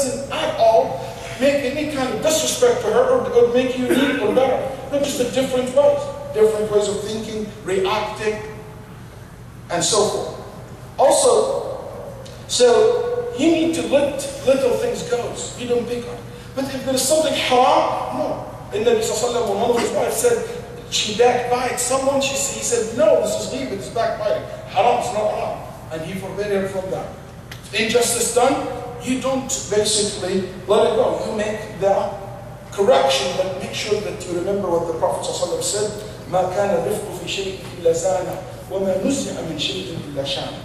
doesn't at all make any kind of disrespect to her or make you weak or better. They're just a different ways of thinking, reacting, and so forth. Also, so you need to let little things go. You don't pick on. But if there is something haram, no. And Nabi Sallallahu Alaihi Wasallam, when one of his wives said, she backbites someone, he said, no, this is ghibah, this is backbiting. Haram is not haram. And he forbade her from that. Injustice done, you don't basically let it go. You make the correction, but make sure that you remember what the Prophet ﷺ said, مَا كَانَ الرِّفْقُ فِي شَيْءٍ إِلَّا زَانَهُ وَمَا نُزِعَ مِنْ شَيْءٍ إِلَّا شَانَهُ.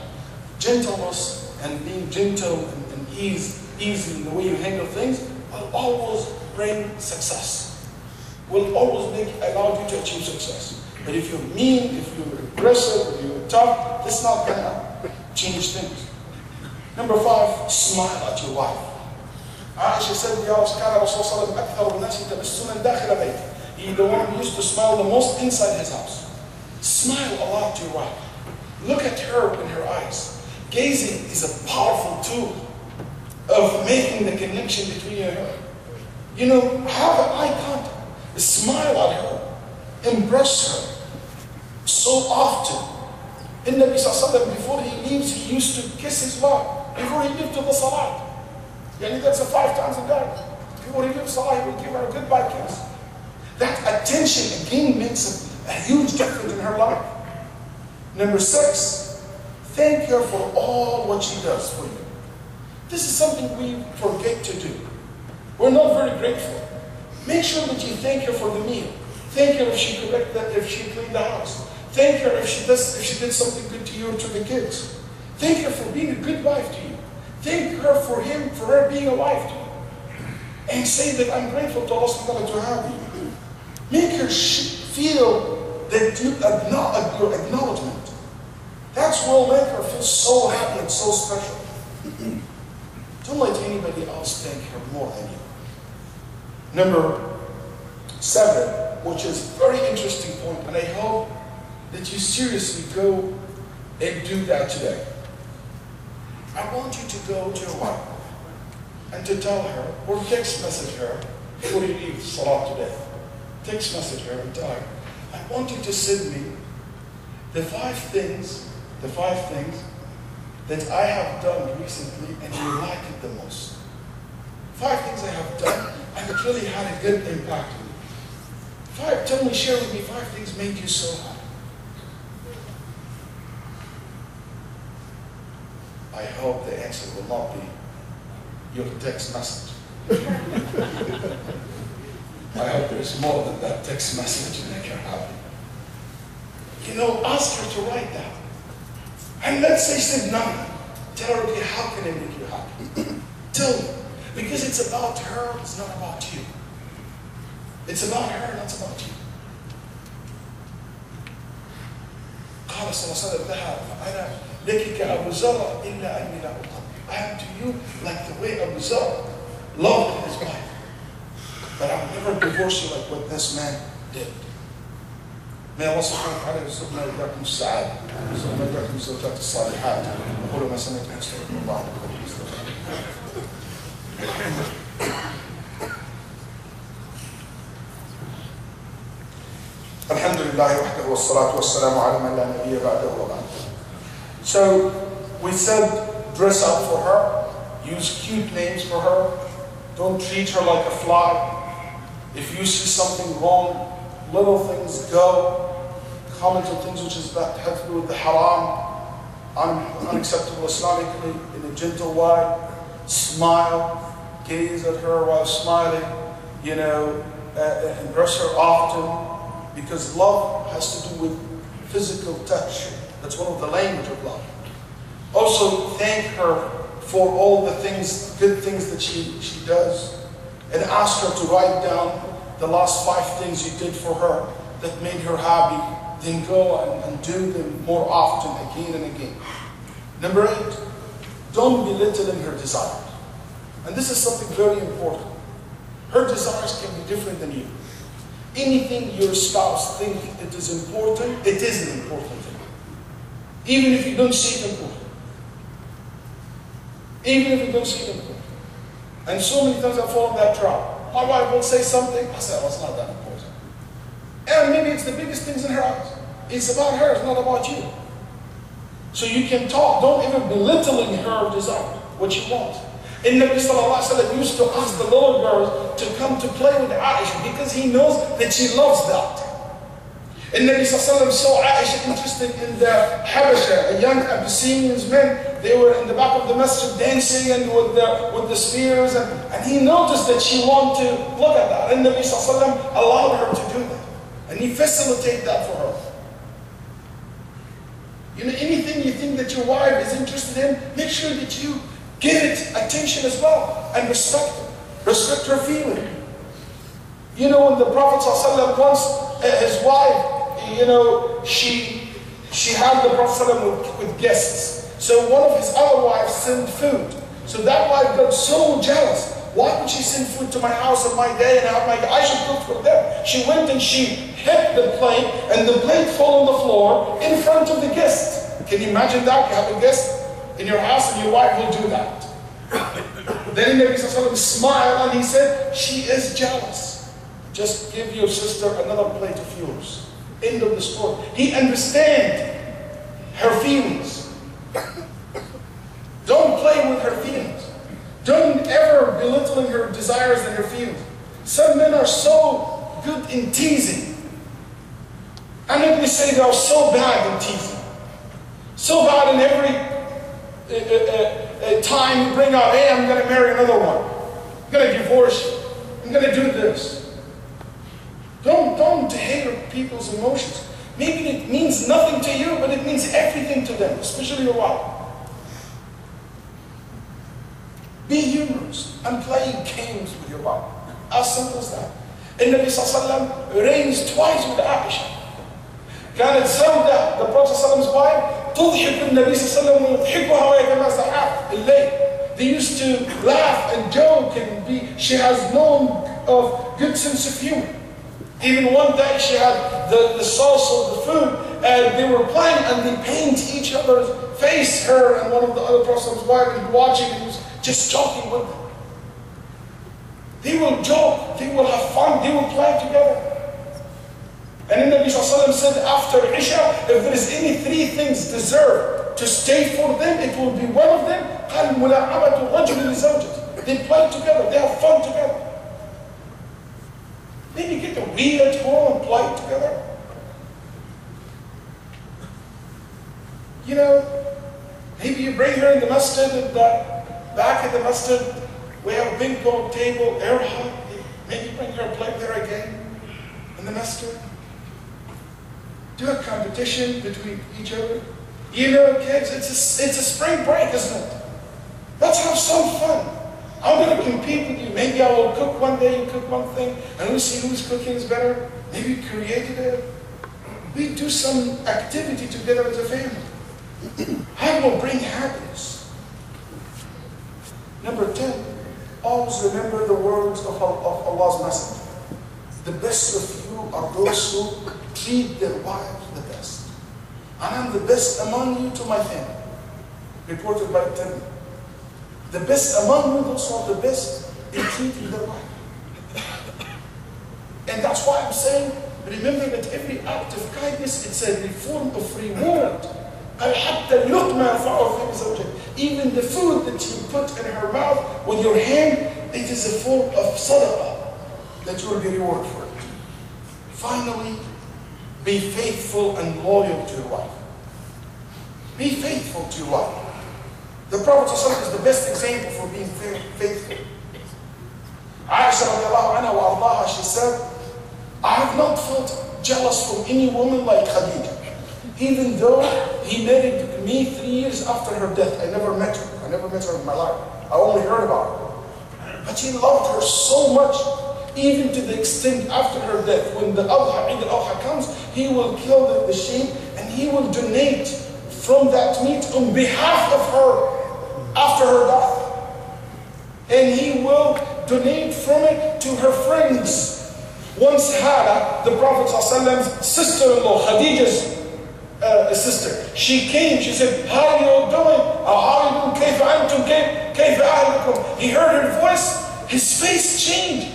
Gentleness and being gentle and easy in the way you handle things will always bring success. Will always allow you to achieve success. But if you're mean, if you're aggressive, if you're tough, that's not going to change things. Number 5, smile at your wife. Aisha said, Ya Rasulullah, he's the one who used to smile the most inside his house. Smile a lot to your wife. Look at her in her eyes. Gazing is a powerful tool of making the connection between you and her. You know, have an eye contact. Smile at her. Embrace her. So often. In Nabi Sallallahu Alaihi Wasallam, before he leaves, he used to kiss his wife. Before he lived to the salat. Yani that's 5 times a day. Before he leaves salat, he would give her a goodbye kiss. That attention again makes a huge difference in her life. Number 6, thank her for all what she does for you. This is something we forget to do. We're not very grateful. Make sure that you thank her for the meal. Thank her if she cleaned the house. Thank her if she did something good to you or to the kids. Thank her for being a good wife to you. Thank her for her being a wife to you. And say that I'm grateful to Allah subhanahu wa ta'ala to have you. Make her feel that your acknowledgement. That's what will make her feel so happy and so special. Don't let anybody else thank her more than you. Number 7, which is a very interesting point, and I hope that you seriously go and do that today. I want you to go to your wife and to tell her, or text message her before you leave salat today. Text message her and tell her, I want you to send me the 5 things that I have done recently and you like it the most. 5 things I have done and it really had a good impact on you. Share with me 5 things made you so happy. I hope the answer will not be your text message. I hope there's more than that text message to make her happy. You know, ask her to write that. And let's say she said no. Tell her, okay, how can I make you happy? Tell me. Because it's about her, it's not about you. It's about her, not about you. قال صلى الله عليه وسلم لك كأبو زرع إلا أني لا أطلق. I am to you like the way Abu Zar loved his wife. But I will never divorce you like what this man did. May Allah subhanahu wa ta'ala يرزقنا وإياكم السعادة ويرزقنا وإياكم الزوجات الصالحات. أقول ما سمعت أستغفر الله لكم. Alhamdulillah wahdahu wassalatu wassalamu ala man la nabiyya ba'dahu wa ba'd. So we said dress up for her, use cute names for her, don't treat her like a fly. If you see something wrong, little things go, comment on things which have to do with the haram, unacceptable Islamically, in a gentle way, smile, gaze at her while smiling, you know, embrace her often. Because love has to do with physical touch. That's one of the language of love. Also, thank her for all the things, good things that she does. And ask her to write down the last 5 things you did for her that made her happy. Then go and do them more often, again and again. Number 8, don't belittle in her desires. And this is something very important. Her desires can be different than you. Anything your spouse thinks it is important, it is an important thing. Even if you don't see it important. Even if you don't see it important. And so many times I fall in that trap. My wife will say something, I say, oh, it's not that important. And maybe it's the biggest things in her eyes. It's about her, it's not about you. So you can talk, don't even belittling her desire, what she wants. And Nabi sallallahu alayhi wa sallam used to ask the little girls to come to play with Aisha because he knows that she loves that. And Nabi sallallahu alayhi wa sallam saw Aisha interested in the Habasha, a young Abyssinians men. They were in the back of the masjid dancing and with the spears, and he noticed that she wanted to look at that. And Nabi sallallahu alayhi wa sallam allowed her to do that. And he facilitated that for her. You know, anything you think that your wife is interested in, make sure that you give it attention as well and respect it. Respect her feeling. You know, when the Prophet ﷺ once, his wife, you know, she had the Prophet ﷺ with guests. So one of his other wives sent food. So that wife got so jealous. Why would she send food to my house on my day and I should cook for them? She went and she hit the plate and the plate fell on the floor in front of the guest. Can you imagine that? You have a guest in your house and your wife will do that. Then Nabi Sallallahu smiled and he said, she is jealous. Just give your sister another plate of yours. End of the story. He understands her feelings. Don't play with her feelings. Don't ever belittling her desires and her feelings. Some men are so good in teasing. I'm not going to say they are so bad in teasing. So bad in every time you bring out, hey, I'm going to marry another one. I'm going to divorce you. I'm going to do this. Don't hate people's emotions. Maybe it means nothing to you, but it means everything to them, especially your wife. Be humorous and play games with your wife. As simple as that. And Nabi Sallallahu Alaihi Wasallam raised twice with Aisha. كانت زوجة, the Prophet Prophet's wife, تضحك النبي صلى الله عليه وسلم ويضحكها ويتمازح الليل. They used to laugh and joke and she has known of good sense of humor. Even one day she had the sauce of the food and they were playing and they paint each other's face, her and one of the other Prophet's wife, and watching and he was just joking with them. They will joke, they will have fun, they will play together. And then Nabi Sallallahu Alaihi Wasallam said after Isha, if there is any three things deserve to stay for them, it will be one of them. They play together, they have fun together. Maybe get the wheel at home and play together. You know, maybe you bring her in the masjid and back at the masjid, we have a big gold table, air hot. Maybe bring her and play there again in the masjid. Do a competition between each other. You know, kids, it's a spring break, isn't it? Let's have some fun. I'm going to compete with you. Maybe I will cook one day, you cook one thing, and we'll see whose cooking is better. Maybe created it. We do some activity together as a family. That will bring happiness. Number 10, always remember the words of Allah's Messenger. The best of you are those who treat their wives the best. And I'm the best among you to my family. Reported by Tirmidhi. The best among you, those who are the best in treating their wife. And that's why I'm saying, remember that every act of kindness, it's a form of reward. Even the food that you put in her mouth with your hand, it is a form of sadaqah that you will be rewarded for it. Finally, be faithful and loyal to your wife. Be faithful to your wife. The Prophet ﷺ is the best example for being faithful. Aisha radiallahu anha wa ardaha, she said, I have not felt jealous from any woman like Khadija. Even though he married me 3 years after her death. I never met her. I never met her in my life. I only heard about her. But he loved her so much, even to the extent after her death, when the Adha, Eid al-Adha comes, he will kill the sheep and he will donate from that meat on behalf of her after her death. And he will donate from it to her friends. Once Hara, the Prophet ﷺ's sister-in-law, Khadija's sister, she came, she said, how are you doing? How are you doing? كيف أنتم? كيف أهلكم? He heard her voice his face changed.